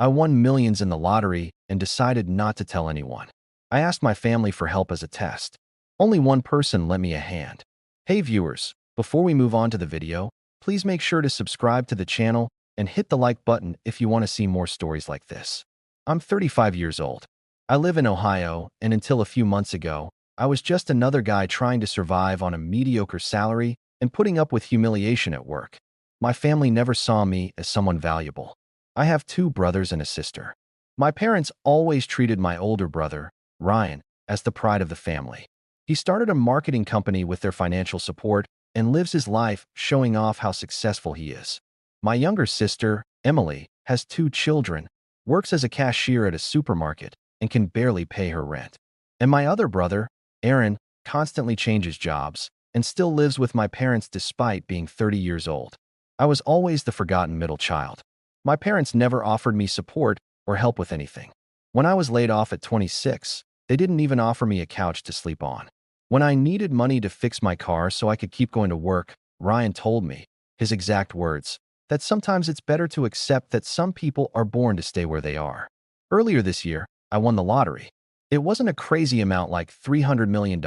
I won millions in the lottery and decided not to tell anyone. I asked my family for help as a test. Only one person lent me a hand. Hey viewers, before we move on to the video, please make sure to subscribe to the channel and hit the like button if you want to see more stories like this. I'm 35 years old. I live in Ohio, and until a few months ago, I was just another guy trying to survive on a mediocre salary and putting up with humiliation at work. My family never saw me as someone valuable. I have 2 brothers and a sister. My parents always treated my older brother, Ryan, as the pride of the family. He started a marketing company with their financial support and lives his life showing off how successful he is. My younger sister, Emily, has 2 children, works as a cashier at a supermarket, and can barely pay her rent. And my other brother, Aaron, constantly changes jobs and still lives with my parents despite being 30 years old. I was always the forgotten middle child. My parents never offered me support or help with anything. When I was laid off at 26, they didn't even offer me a couch to sleep on. When I needed money to fix my car so I could keep going to work, Ryan told me, his exact words, that sometimes it's better to accept that some people are born to stay where they are. Earlier this year, I won the lottery. It wasn't a crazy amount like $300 million,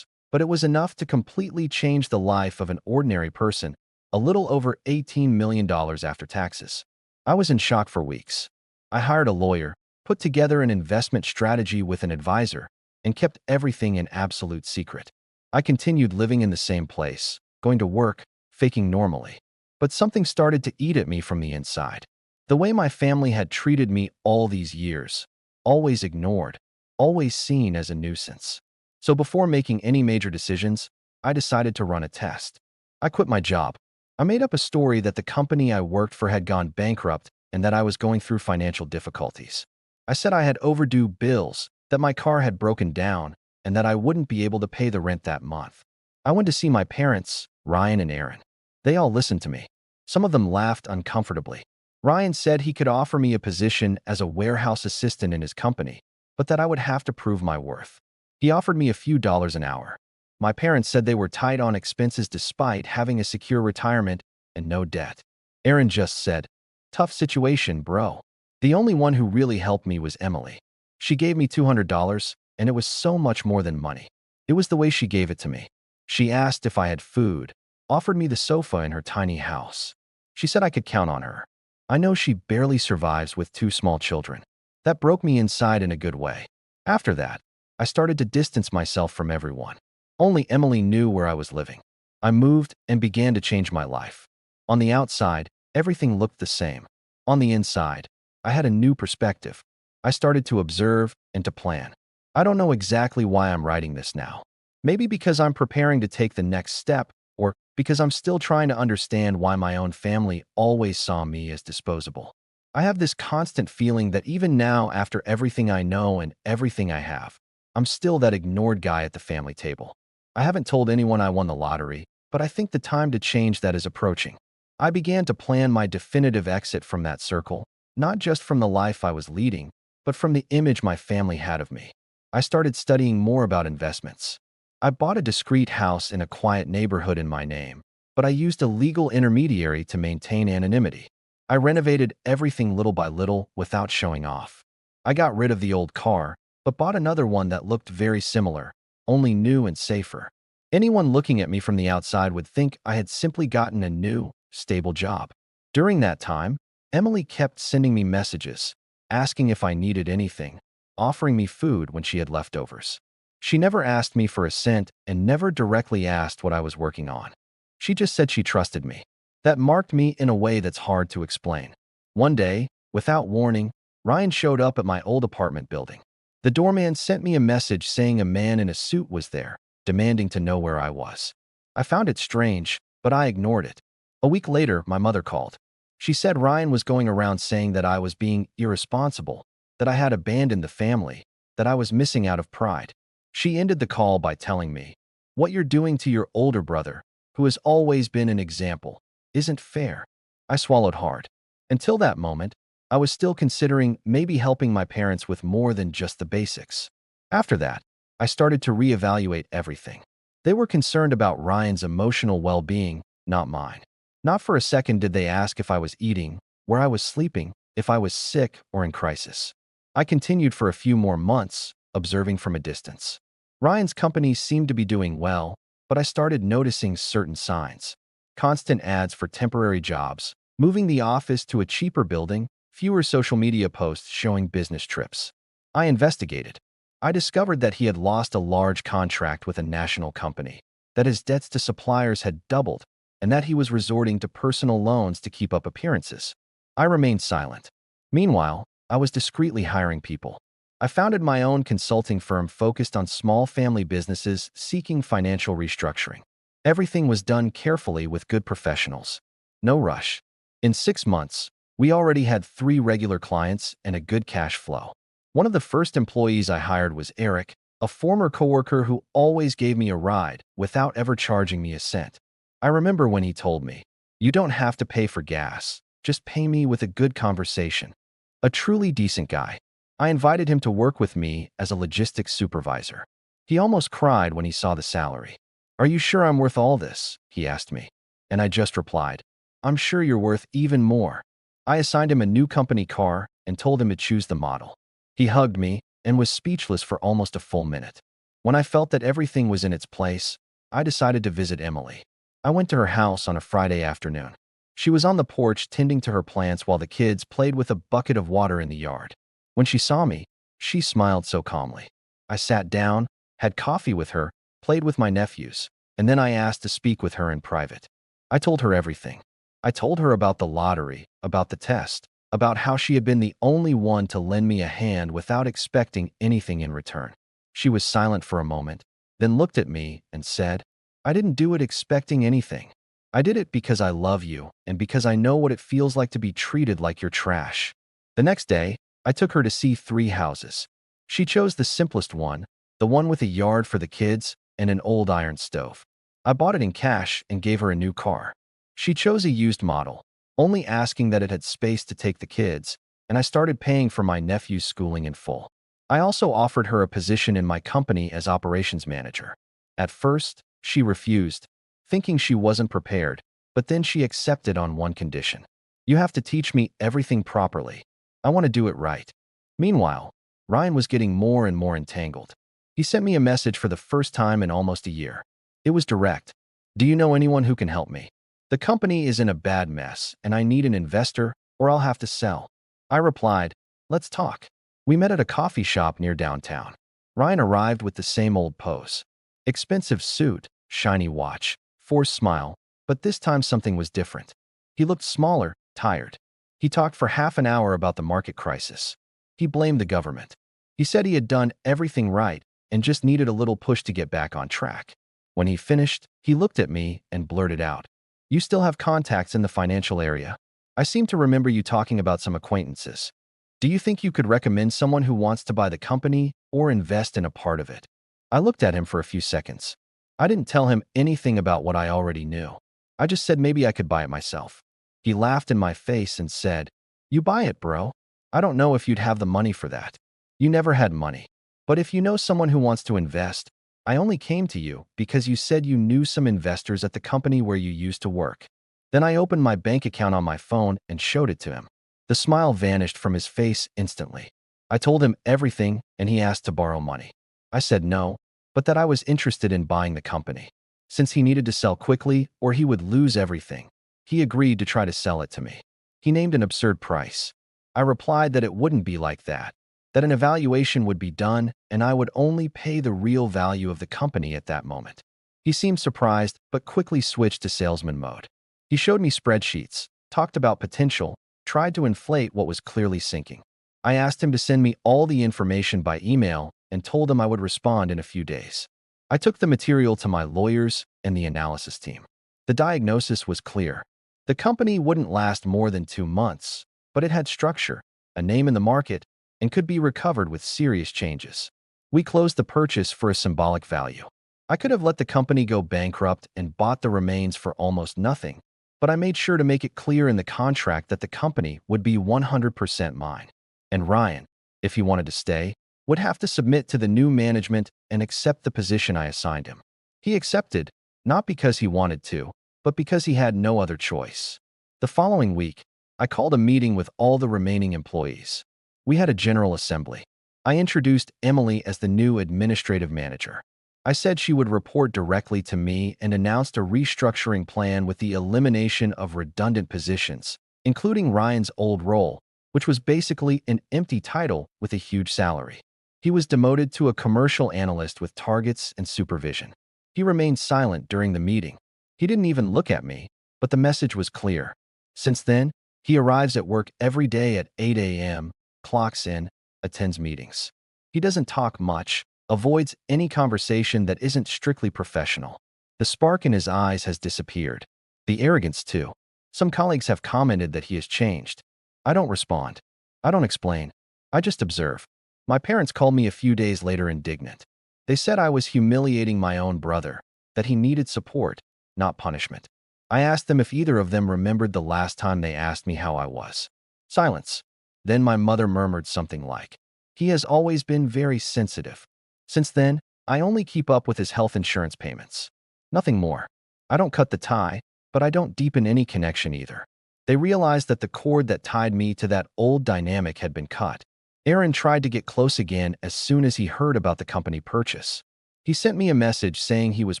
but it was enough to completely change the life of an ordinary person, a little over $18 million after taxes. I was in shock for weeks. I hired a lawyer, put together an investment strategy with an advisor, and kept everything in absolute secret. I continued living in the same place, going to work, faking normally. But something started to eat at me from the inside. The way my family had treated me all these years, always ignored, always seen as a nuisance. So before making any major decisions, I decided to run a test. I quit my job. I made up a story that the company I worked for had gone bankrupt and that I was going through financial difficulties. I said I had overdue bills, that my car had broken down, and that I wouldn't be able to pay the rent that month. I went to see my parents, Ryan and Aaron. They all listened to me. Some of them laughed uncomfortably. Ryan said he could offer me a position as a warehouse assistant in his company, but that I would have to prove my worth. He offered me a few dollars an hour. My parents said they were tight on expenses despite having a secure retirement and no debt. Aaron just said, "Tough situation, bro." The only one who really helped me was Emily. She gave me $200, and it was so much more than money. It was the way she gave it to me. She asked if I had food, offered me the sofa in her tiny house. She said I could count on her. I know she barely survives with 2 small children. That broke me inside in a good way. After that, I started to distance myself from everyone. Only Emily knew where I was living. I moved and began to change my life. On the outside, everything looked the same. On the inside, I had a new perspective. I started to observe and to plan. I don't know exactly why I'm writing this now. Maybe because I'm preparing to take the next step, or because I'm still trying to understand why my own family always saw me as disposable. I have this constant feeling that even now, after everything I know and everything I have, I'm still that ignored guy at the family table. I haven't told anyone I won the lottery, but I think the time to change that is approaching. I began to plan my definitive exit from that circle, not just from the life I was leading, but from the image my family had of me. I started studying more about investments. I bought a discreet house in a quiet neighborhood in my name, but I used a legal intermediary to maintain anonymity. I renovated everything little by little without showing off. I got rid of the old car, but bought another one that looked very similar, only new and safer. Anyone looking at me from the outside would think I had simply gotten a new, stable job. During that time, Emily kept sending me messages, asking if I needed anything, offering me food when she had leftovers. She never asked me for a cent and never directly asked what I was working on. She just said she trusted me. That marked me in a way that's hard to explain. One day, without warning, Ryan showed up at my old apartment building. The doorman sent me a message saying a man in a suit was there, demanding to know where I was. I found it strange, but I ignored it. A week later, my mother called. She said Ryan was going around saying that I was being irresponsible, that I had abandoned the family, that I was missing out of pride. She ended the call by telling me, "What you're doing to your older brother, who has always been an example, isn't fair." I swallowed hard. Until that moment, I was still considering maybe helping my parents with more than just the basics. After that, I started to reevaluate everything. They were concerned about Ryan's emotional well-being, not mine. Not for a second did they ask if I was eating, where I was sleeping, if I was sick or in crisis. I continued for a few more months, observing from a distance. Ryan's company seemed to be doing well, but I started noticing certain signs. Constant ads for temporary jobs, moving the office to a cheaper building, fewer social media posts showing business trips. I investigated. I discovered that he had lost a large contract with a national company, that his debts to suppliers had doubled, and that he was resorting to personal loans to keep up appearances. I remained silent. Meanwhile, I was discreetly hiring people. I founded my own consulting firm focused on small family businesses seeking financial restructuring. Everything was done carefully with good professionals. No rush. In 6 months, we already had 3 regular clients and a good cash flow. One of the first employees I hired was Eric, a former coworker who always gave me a ride without ever charging me a cent. I remember when he told me, "You don't have to pay for gas, just pay me with a good conversation." A truly decent guy. I invited him to work with me as a logistics supervisor. He almost cried when he saw the salary. "Are you sure I'm worth all this?" he asked me. And I just replied, "I'm sure you're worth even more." I assigned him a new company car and told him to choose the model. He hugged me and was speechless for almost a full minute. When I felt that everything was in its place, I decided to visit Emily. I went to her house on a Friday afternoon. She was on the porch tending to her plants while the kids played with a bucket of water in the yard. When she saw me, she smiled so calmly. I sat down, had coffee with her, played with my nephews, and then I asked to speak with her in private. I told her everything. I told her about the lottery, about the test, about how she had been the only one to lend me a hand without expecting anything in return. She was silent for a moment, then looked at me and said, "I didn't do it expecting anything. I did it because I love you and because I know what it feels like to be treated like you're trash." The next day, I took her to see 3 houses. She chose the simplest one, the one with a yard for the kids and an old iron stove. I bought it in cash and gave her a new car. She chose a used model, only asking that it had space to take the kids, and I started paying for my nephew's schooling in full. I also offered her a position in my company as operations manager. At first, she refused, thinking she wasn't prepared, but then she accepted on one condition. "You have to teach me everything properly. I want to do it right." Meanwhile, Ryan was getting more and more entangled. He sent me a message for the first time in almost a year. It was direct. "Do you know anyone who can help me? The company is in a bad mess, and I need an investor, or I'll have to sell." I replied, "Let's talk." We met at a coffee shop near downtown. Ryan arrived with the same old pose. Expensive suit, shiny watch, forced smile, but this time something was different. He looked smaller, tired. He talked for half an hour about the market crisis. He blamed the government. He said he had done everything right and just needed a little push to get back on track. When he finished, he looked at me and blurted out, "You still have contacts in the financial area? I seem to remember you talking about some acquaintances. Do you think you could recommend someone who wants to buy the company or invest in a part of it?" I looked at him for a few seconds. I didn't tell him anything about what I already knew. I just said maybe I could buy it myself. He laughed in my face and said, "You buy it, bro. I don't know if you'd have the money for that. You never had money. But if you know someone who wants to invest, I only came to you because you said you knew some investors at the company where you used to work." Then I opened my bank account on my phone and showed it to him. The smile vanished from his face instantly. I told him everything and he asked to borrow money. I said no, but that I was interested in buying the company. Since he needed to sell quickly or he would lose everything, he agreed to try to sell it to me. He named an absurd price. I replied that it wouldn't be like that an evaluation would be done and I would only pay the real value of the company at that moment. He seemed surprised but quickly switched to salesman mode. He showed me spreadsheets, talked about potential, tried to inflate what was clearly sinking. I asked him to send me all the information by email and told him I would respond in a few days. I took the material to my lawyers and the analysis team. The diagnosis was clear. The company wouldn't last more than 2 months, but it had structure, a name in the market, and could be recovered with serious changes. We closed the purchase for a symbolic value. I could have let the company go bankrupt and bought the remains for almost nothing, but I made sure to make it clear in the contract that the company would be 100% mine. And Ryan, if he wanted to stay, would have to submit to the new management and accept the position I assigned him. He accepted, not because he wanted to, but because he had no other choice. The following week, I called a meeting with all the remaining employees. We had a general assembly. I introduced Emily as the new administrative manager. I said she would report directly to me and announced a restructuring plan with the elimination of redundant positions, including Ryan's old role, which was basically an empty title with a huge salary. He was demoted to a commercial analyst with targets and supervision. He remained silent during the meeting. He didn't even look at me, but the message was clear. Since then, he arrives at work every day at 8 a.m., clocks in, attends meetings. He doesn't talk much, avoids any conversation that isn't strictly professional. The spark in his eyes has disappeared. The arrogance, too. Some colleagues have commented that he has changed. I don't respond. I don't explain. I just observe. My parents called me a few days later indignant. They said I was humiliating my own brother, that he needed support, not punishment. I asked them if either of them remembered the last time they asked me how I was. Silence. Then my mother murmured something like, "He has always been very sensitive." Since then, I only keep up with his health insurance payments. Nothing more. I don't cut the tie, but I don't deepen any connection either. They realized that the cord that tied me to that old dynamic had been cut. Aaron tried to get close again as soon as he heard about the company purchase. He sent me a message saying he was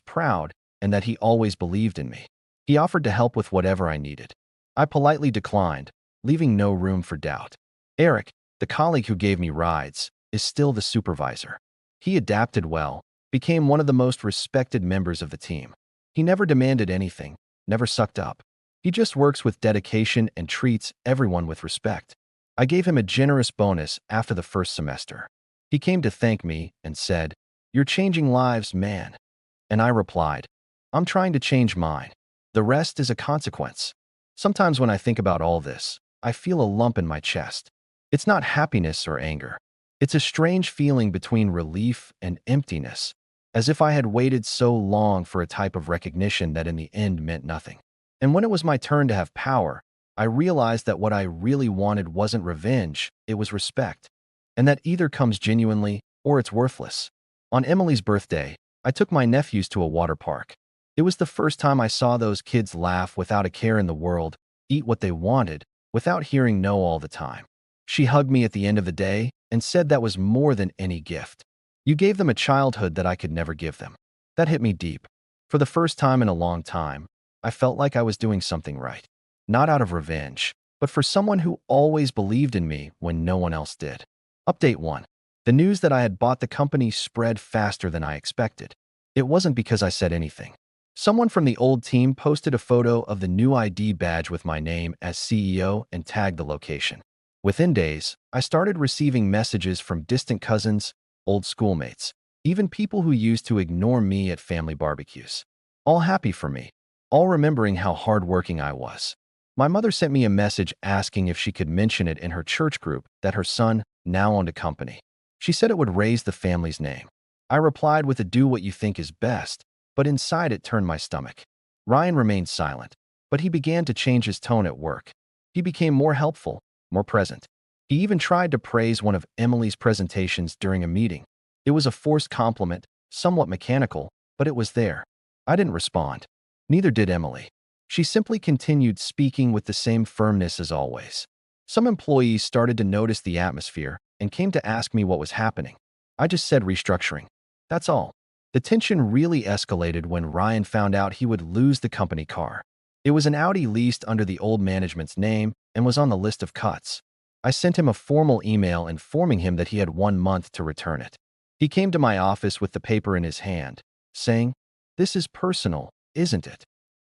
proud and that he always believed in me. He offered to help with whatever I needed. I politely declined, leaving no room for doubt. Eric, the colleague who gave me rides, is still the supervisor. He adapted well, became one of the most respected members of the team. He never demanded anything, never sucked up. He just works with dedication and treats everyone with respect. I gave him a generous bonus after the first semester. He came to thank me and said, "You're changing lives, man." And I replied, "I'm trying to change mine. The rest is a consequence." Sometimes when I think about all this, I feel a lump in my chest. It's not happiness or anger. It's a strange feeling between relief and emptiness, as if I had waited so long for a type of recognition that in the end meant nothing. And when it was my turn to have power, I realized that what I really wanted wasn't revenge, it was respect. And that either comes genuinely or it's worthless. On Emily's birthday, I took my nephews to a water park. It was the first time I saw those kids laugh without a care in the world, eat what they wanted, without hearing no all the time. She hugged me at the end of the day and said that was more than any gift. "You gave them a childhood that I could never give them." That hit me deep. For the first time in a long time, I felt like I was doing something right. Not out of revenge, but for someone who always believed in me when no one else did. Update 1. The news that I had bought the company spread faster than I expected. It wasn't because I said anything. Someone from the old team posted a photo of the new ID badge with my name as CEO and tagged the location. Within days, I started receiving messages from distant cousins, old schoolmates, even people who used to ignore me at family barbecues. All happy for me, all remembering how hardworking I was. My mother sent me a message asking if she could mention it in her church group that her son now owned a company. She said it would raise the family's name. I replied with a "do what you think is best," but inside it turned my stomach. Ryan remained silent, but he began to change his tone at work. He became more helpful, more present. He even tried to praise one of Emily's presentations during a meeting. It was a forced compliment, somewhat mechanical, but it was there. I didn't respond. Neither did Emily. She simply continued speaking with the same firmness as always. Some employees started to notice the atmosphere and came to ask me what was happening. I just said restructuring. That's all. The tension really escalated when Ryan found out he would lose the company car. It was an Audi leased under the old management's name and was on the list of cuts. I sent him a formal email informing him that he had 1 month to return it. He came to my office with the paper in his hand, saying, "This is personal, isn't it?"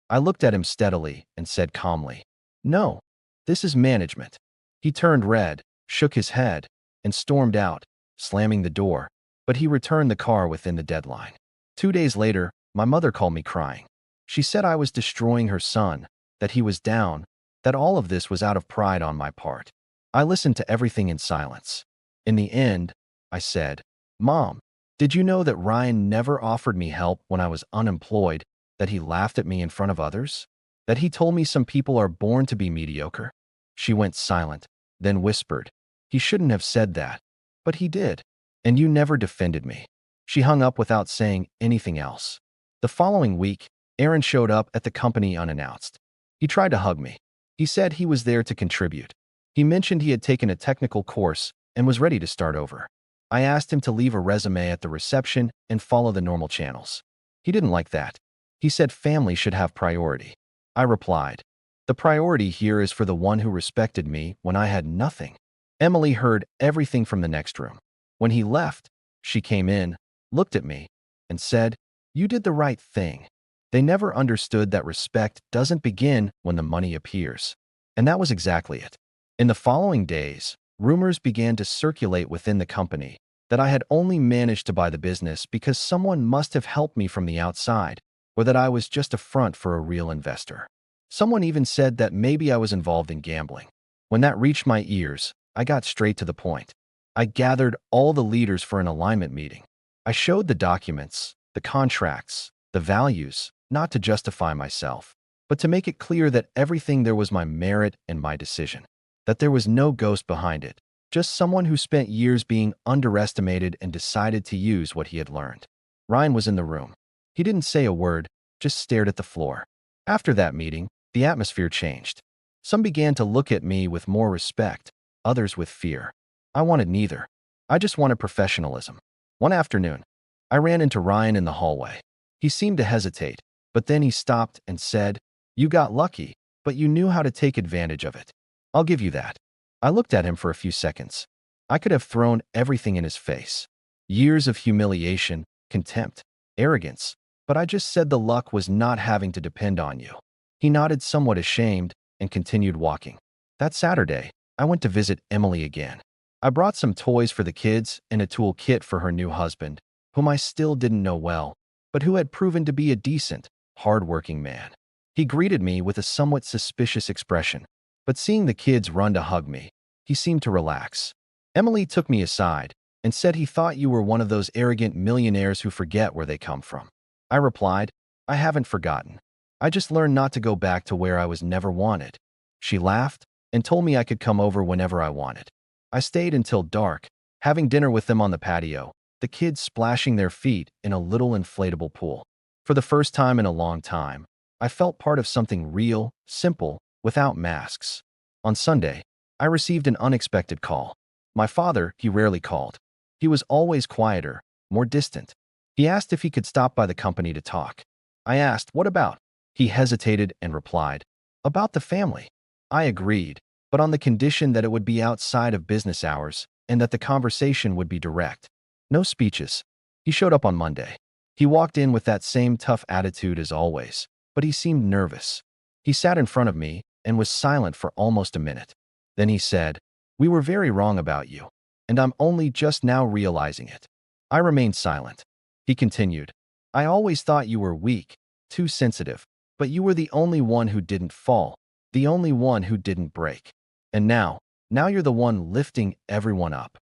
I looked at him steadily and said calmly, "No, this is management." He turned red, shook his head, and stormed out, slamming the door, but he returned the car within the deadline. 2 days later, my mother called me crying. She said I was destroying her son, that he was down, that all of this was out of pride on my part. I listened to everything in silence. In the end, I said, "Mom, did you know that Ryan never offered me help when I was unemployed, that he laughed at me in front of others, that he told me some people are born to be mediocre?" She went silent, then whispered, "He shouldn't have said that, but he did, and you never defended me." She hung up without saying anything else. The following week, Aaron showed up at the company unannounced. He tried to hug me. He said he was there to contribute. He mentioned he had taken a technical course and was ready to start over. I asked him to leave a resume at the reception and follow the normal channels. He didn't like that. He said family should have priority. I replied, the priority here is for the one who respected me when I had nothing. Emily heard everything from the next room. When he left, she came in, looked at me, and said, "You did the right thing." They never understood that respect doesn't begin when the money appears. And that was exactly it. In the following days, rumors began to circulate within the company that I had only managed to buy the business because someone must have helped me from the outside, or that I was just a front for a real investor. Someone even said that maybe I was involved in gambling. When that reached my ears, I got straight to the point. I gathered all the leaders for an alignment meeting. I showed the documents, the contracts, the values, not to justify myself, but to make it clear that everything there was my merit and my decision. That there was no ghost behind it, just someone who spent years being underestimated and decided to use what he had learned. Ryan was in the room. He didn't say a word, just stared at the floor. After that meeting, the atmosphere changed. Some began to look at me with more respect, others with fear. I wanted neither. I just wanted professionalism. One afternoon, I ran into Ryan in the hallway. He seemed to hesitate, but then he stopped and said, "You got lucky, but you knew how to take advantage of it. I'll give you that." I looked at him for a few seconds. I could have thrown everything in his face. Years of humiliation, contempt, arrogance, but I just said the luck was not having to depend on you. He nodded somewhat ashamed and continued walking. That Saturday, I went to visit Emily again. I brought some toys for the kids and a tool kit for her new husband, whom I still didn't know well, but who had proven to be a decent, hard-working man. He greeted me with a somewhat suspicious expression, but seeing the kids run to hug me, he seemed to relax. Emily took me aside and said he thought you were one of those arrogant millionaires who forget where they come from. I replied, "I haven't forgotten. I just learned not to go back to where I was never wanted." She laughed and told me I could come over whenever I wanted. I stayed until dark, having dinner with them on the patio, the kids splashing their feet in a little inflatable pool. For the first time in a long time, I felt part of something real, simple, without masks. On Sunday, I received an unexpected call. My father, he rarely called. He was always quieter, more distant. He asked if he could stop by the company to talk. I asked, "What about?" He hesitated and replied, "About the family." I agreed, but on the condition that it would be outside of business hours and that the conversation would be direct. No speeches. He showed up on Monday. He walked in with that same tough attitude as always, but he seemed nervous. He sat in front of me and was silent for almost a minute. Then he said, "We were very wrong about you, and I'm only just now realizing it." I remained silent. He continued, "I always thought you were weak, too sensitive, but you were the only one who didn't fall, the only one who didn't break. And now you're the one lifting everyone up."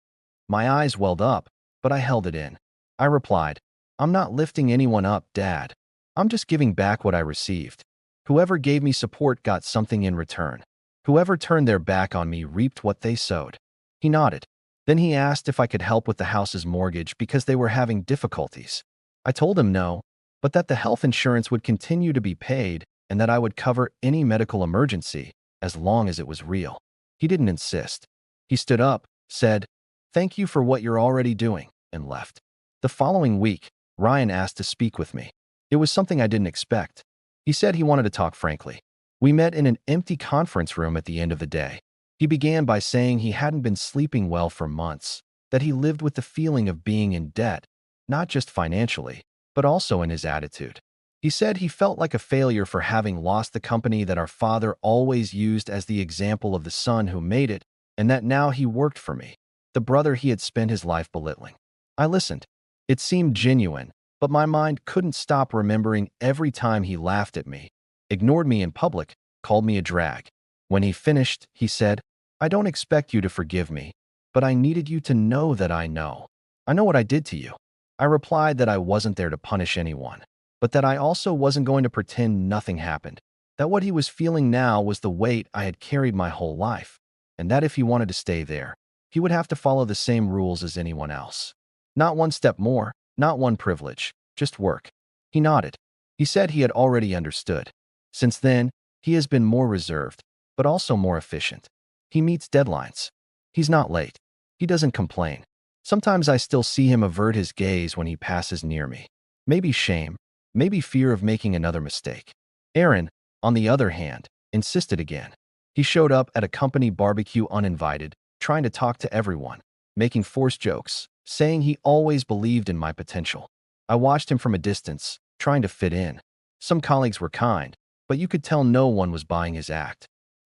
My eyes welled up, but I held it in. I replied, "I'm not lifting anyone up, Dad. I'm just giving back what I received. Whoever gave me support got something in return. Whoever turned their back on me reaped what they sowed." He nodded. Then he asked if I could help with the house's mortgage because they were having difficulties. I told him no, but that the health insurance would continue to be paid and that I would cover any medical emergency as long as it was real. He didn't insist. He stood up, said, "Thank you for what you're already doing," and left. The following week, Ryan asked to speak with me. It was something I didn't expect. He said he wanted to talk frankly. We met in an empty conference room at the end of the day. He began by saying he hadn't been sleeping well for months, that he lived with the feeling of being in debt, not just financially, but also in his attitude. He said he felt like a failure for having lost the company that our father always used as the example of the son who made it, and that now he worked for me, the brother he had spent his life belittling. I listened. It seemed genuine, but my mind couldn't stop remembering every time he laughed at me, ignored me in public, called me a drag. When he finished, he said, "I don't expect you to forgive me, but I needed you to know that I know. I know what I did to you." I replied that I wasn't there to punish anyone, but that I also wasn't going to pretend nothing happened, that what he was feeling now was the weight I had carried my whole life, and that if he wanted to stay there, he would have to follow the same rules as anyone else. Not one step more, not one privilege, just work. He nodded. He said he had already understood. Since then, he has been more reserved, but also more efficient. He meets deadlines. He's not late. He doesn't complain. Sometimes I still see him avert his gaze when he passes near me. Maybe shame, maybe fear of making another mistake. Aaron, on the other hand, insisted again. He showed up at a company barbecue uninvited, trying to talk to everyone, making forced jokes, saying he always believed in my potential. I watched him from a distance, trying to fit in. Some colleagues were kind, but you could tell no one was buying his act.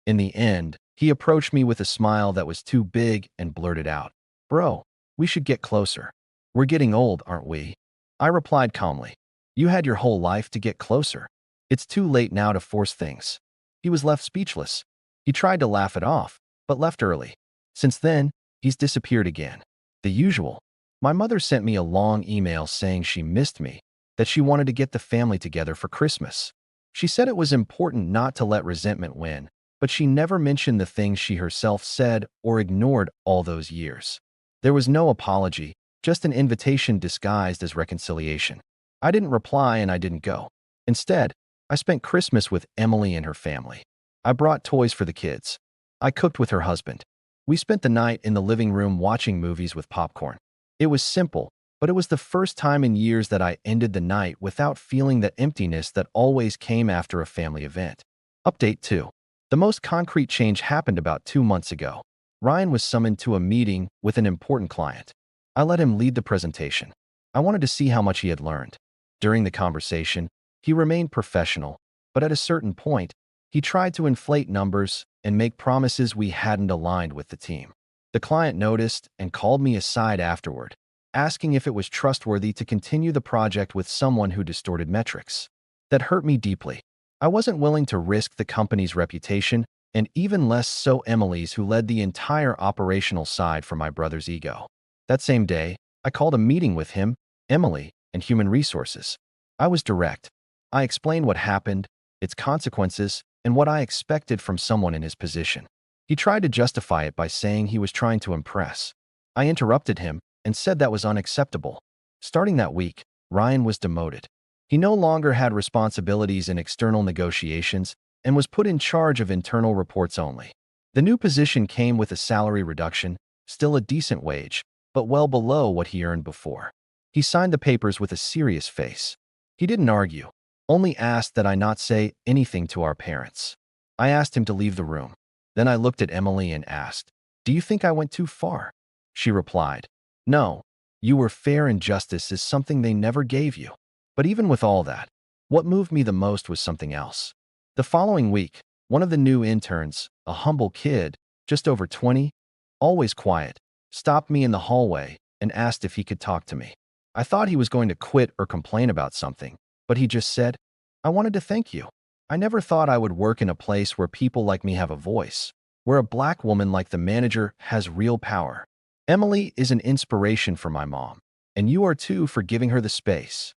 In the end, he approached me with a smile that was too big and blurted out, "Bro, we should get closer. We're getting old, aren't we?" I replied calmly, "You had your whole life to get closer. It's too late now to force things." He was left speechless. He tried to laugh it off, but left early. Since then, he's disappeared again. The usual. My mother sent me a long email saying she missed me, that she wanted to get the family together for Christmas. She said it was important not to let resentment win, but she never mentioned the things she herself said or ignored all those years. There was no apology, just an invitation disguised as reconciliation. I didn't reply and I didn't go. Instead, I spent Christmas with Emily and her family. I brought toys for the kids. I cooked with her husband. We spent the night in the living room watching movies with popcorn. It was simple, but it was the first time in years that I ended the night without feeling the emptiness that always came after a family event. Update 2. The most concrete change happened about 2 months ago. Ryan was summoned to a meeting with an important client. I let him lead the presentation. I wanted to see how much he had learned. During the conversation, he remained professional, but at a certain point, he tried to inflate numbers and make promises we hadn't aligned with the team. The client noticed and called me aside afterward, asking if it was trustworthy to continue the project with someone who distorted metrics. That hurt me deeply. I wasn't willing to risk the company's reputation, and even less so Emily's, who led the entire operational side for my brother's ego. That same day, I called a meeting with him, Emily, and Human Resources. I was direct. I explained what happened, its consequences, and what I expected from someone in his position. He tried to justify it by saying he was trying to impress. I interrupted him and said that was unacceptable. Starting that week, Ryan was demoted. He no longer had responsibilities in external negotiations and was put in charge of internal reports only. The new position came with a salary reduction, still a decent wage, but well below what he earned before. He signed the papers with a serious face. He didn't argue, only asked that I not say anything to our parents. I asked him to leave the room. Then I looked at Emily and asked, "Do you think I went too far?" She replied, "No, you were fair, and justice is something they never gave you." But even with all that, what moved me the most was something else. The following week, one of the new interns, a humble kid, just over 20, always quiet, stopped me in the hallway and asked if he could talk to me. I thought he was going to quit or complain about something, but he just said, "I wanted to thank you. I never thought I would work in a place where people like me have a voice, where a black woman like the manager has real power. Emily is an inspiration for my mom, and you are too, for giving her the space."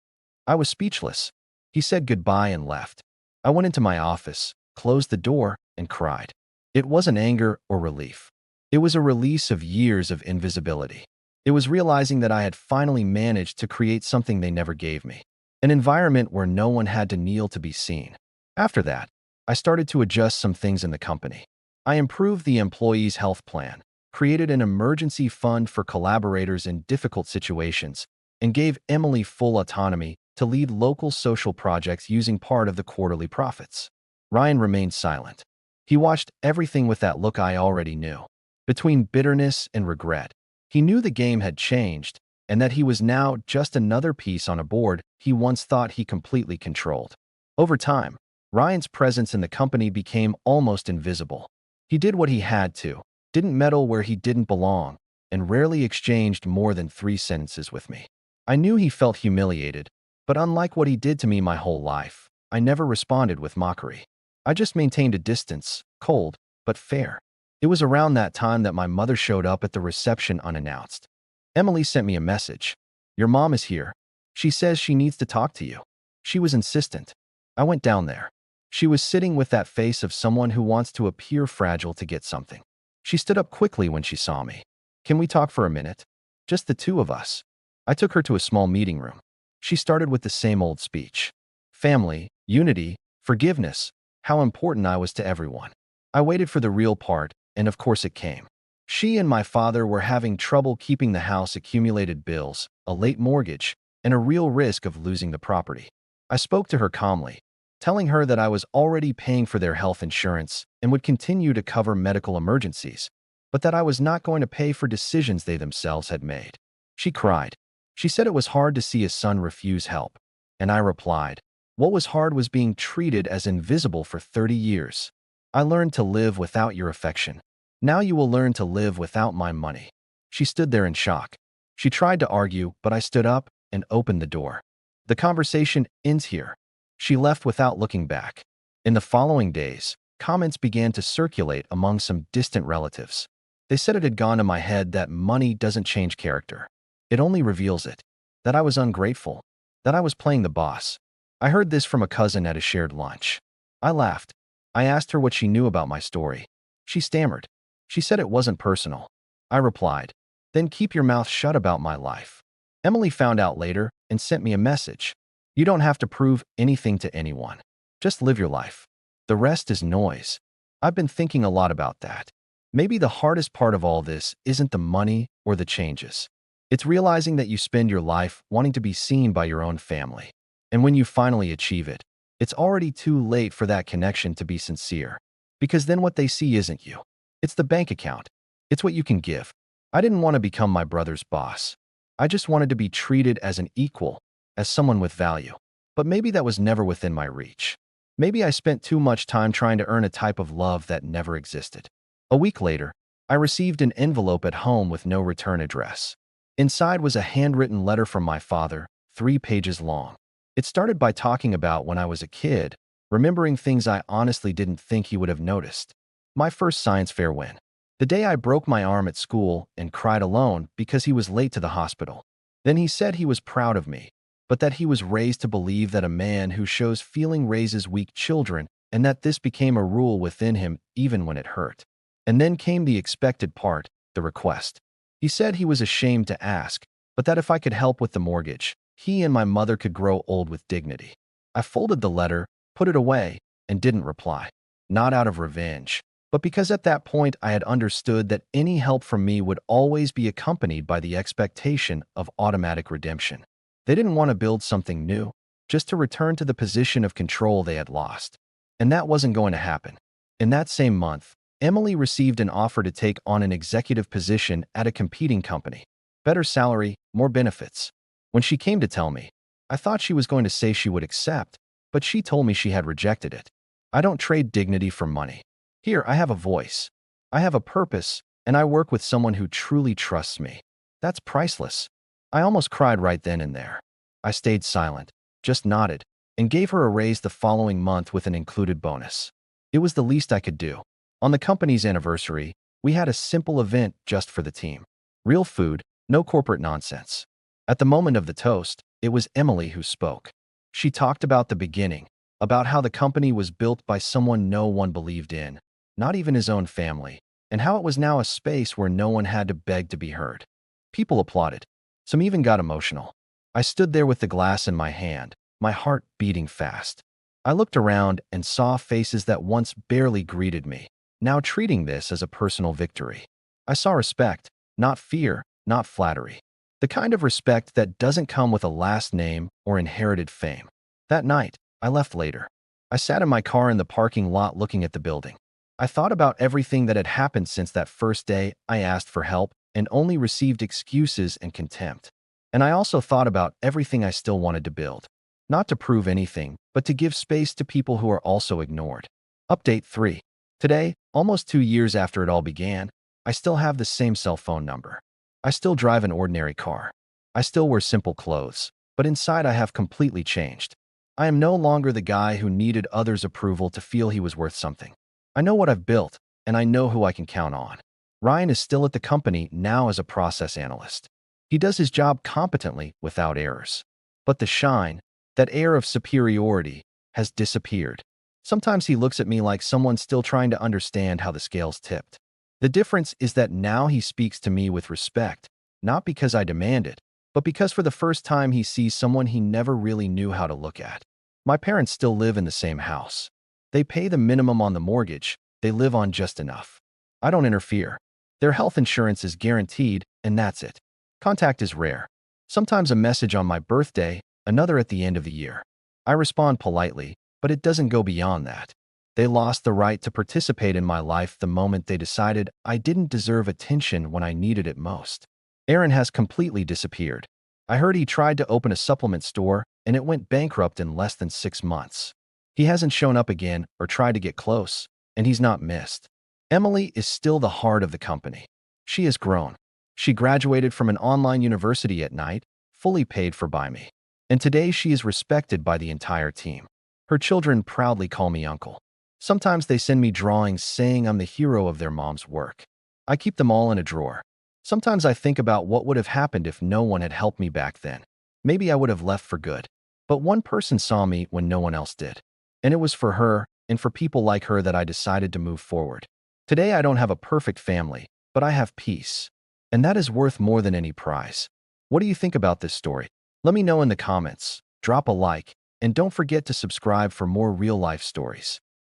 I was speechless. He said goodbye and left. I went into my office, closed the door, and cried. It wasn't anger or relief. It was a release of years of invisibility. It was realizing that I had finally managed to create something they never gave me, an environment where no one had to kneel to be seen. After that, I started to adjust some things in the company. I improved the employees' health plan, created an emergency fund for collaborators in difficult situations, and gave Emily full autonomy to lead local social projects using part of the quarterly profits. Ryan remained silent. He watched everything with that look I already knew. Between bitterness and regret, he knew the game had changed and that he was now just another piece on a board he once thought he completely controlled. Over time, Ryan's presence in the company became almost invisible. He did what he had to, didn't meddle where he didn't belong, and rarely exchanged more than 3 sentences with me. I knew he felt humiliated, but unlike what he did to me my whole life, I never responded with mockery. I just maintained a distance, cold, but fair. It was around that time that my mother showed up at the reception unannounced. Emily sent me a message. "Your mom is here. She says she needs to talk to you." She was insistent. I went down there. She was sitting with that face of someone who wants to appear fragile to get something. She stood up quickly when she saw me. "Can we talk for a minute? Just the two of us." I took her to a small meeting room. She started with the same old speech. Family, unity, forgiveness, how important I was to everyone. I waited for the real part, and of course it came. She and my father were having trouble keeping the house, accumulated bills, a late mortgage, and a real risk of losing the property. I spoke to her calmly, telling her that I was already paying for their health insurance and would continue to cover medical emergencies, but that I was not going to pay for decisions they themselves had made. She cried. She said it was hard to see a son refuse help. And I replied, what was hard was being treated as invisible for 30 years. I learned to live without your affection. Now you will learn to live without my money. She stood there in shock. She tried to argue, but I stood up and opened the door. The conversation ends here. She left without looking back. In the following days, comments began to circulate among some distant relatives. They said it had gone to my head that money doesn't change character. It only reveals it. That I was ungrateful. That I was playing the boss. I heard this from a cousin at a shared lunch. I laughed. I asked her what she knew about my story. She stammered. She said it wasn't personal. I replied, then keep your mouth shut about my life. Emily found out later and sent me a message. You don't have to prove anything to anyone. Just live your life. The rest is noise. I've been thinking a lot about that. Maybe the hardest part of all this isn't the money or the changes. It's realizing that you spend your life wanting to be seen by your own family. And when you finally achieve it, it's already too late for that connection to be sincere. Because then what they see isn't you. It's the bank account. It's what you can give. I didn't want to become my brother's boss. I just wanted to be treated as an equal, as someone with value. But maybe that was never within my reach. Maybe I spent too much time trying to earn a type of love that never existed. A week later, I received an envelope at home with no return address. Inside was a handwritten letter from my father, 3 pages long. It started by talking about when I was a kid, remembering things I honestly didn't think he would have noticed. My first science fair win. The day I broke my arm at school and cried alone because he was late to the hospital. Then he said he was proud of me, but that he was raised to believe that a man who shows feeling raises weak children and that this became a rule within him even when it hurt. And then came the expected part, the request. He said he was ashamed to ask, but that if I could help with the mortgage, he and my mother could grow old with dignity. I folded the letter, put it away, and didn't reply. Not out of revenge, but because at that point I had understood that any help from me would always be accompanied by the expectation of automatic redemption. They didn't want to build something new, just to return to the position of control they had lost. And that wasn't going to happen. In that same month, Emily received an offer to take on an executive position at a competing company. Better salary, more benefits. When she came to tell me, I thought she was going to say she would accept, but she told me she had rejected it. I don't trade dignity for money. Here, I have a voice. I have a purpose, and I work with someone who truly trusts me. That's priceless. I almost cried right then and there. I stayed silent, just nodded, and gave her a raise the following month with an included bonus. It was the least I could do. On the company's anniversary, we had a simple event just for the team. Real food, no corporate nonsense. At the moment of the toast, it was Emily who spoke. She talked about the beginning, about how the company was built by someone no one believed in, not even his own family, and how it was now a space where no one had to beg to be heard. People applauded. Some even got emotional. I stood there with the glass in my hand, my heart beating fast. I looked around and saw faces that once barely greeted me, now treating this as a personal victory. I saw respect, not fear, not flattery. The kind of respect that doesn't come with a last name or inherited fame. That night, I left later. I sat in my car in the parking lot looking at the building. I thought about everything that had happened since that first day I asked for help and only received excuses and contempt. And I also thought about everything I still wanted to build. Not to prove anything, but to give space to people who are also ignored. Update 3. Today, almost 2 years after it all began, I still have the same cell phone number. I still drive an ordinary car. I still wear simple clothes, but inside I have completely changed. I am no longer the guy who needed others' approval to feel he was worth something. I know what I've built, and I know who I can count on. Ryan is still at the company now as a process analyst. He does his job competently without errors. But the shine, that air of superiority, has disappeared. Sometimes he looks at me like someone still trying to understand how the scales tipped. The difference is that now he speaks to me with respect, not because I demand it, but because for the first time he sees someone he never really knew how to look at. My parents still live in the same house. They pay the minimum on the mortgage, They live on just enough. I don't interfere. Their health insurance is guaranteed, and that's it. Contact is rare. Sometimes a message on my birthday, another at the end of the year. I respond politely, but it doesn't go beyond that. They lost the right to participate in my life the moment they decided I didn't deserve attention when I needed it most. Aaron has completely disappeared. I heard he tried to open a supplement store, and it went bankrupt in less than 6 months. He hasn't shown up again or tried to get close, and he's not missed. Emily is still the heart of the company. She has grown. She graduated from an online university at night, fully paid for by me. And today she is respected by the entire team. Her children proudly call me uncle. Sometimes they send me drawings saying I'm the hero of their mom's work. I keep them all in a drawer. Sometimes I think about what would have happened if no one had helped me back then. Maybe I would have left for good. But one person saw me when no one else did. And it was for her and for people like her that I decided to move forward. Today I don't have a perfect family, but I have peace. And that is worth more than any prize. What do you think about this story? Let me know in the comments, drop a like, and don't forget to subscribe for more real-life stories.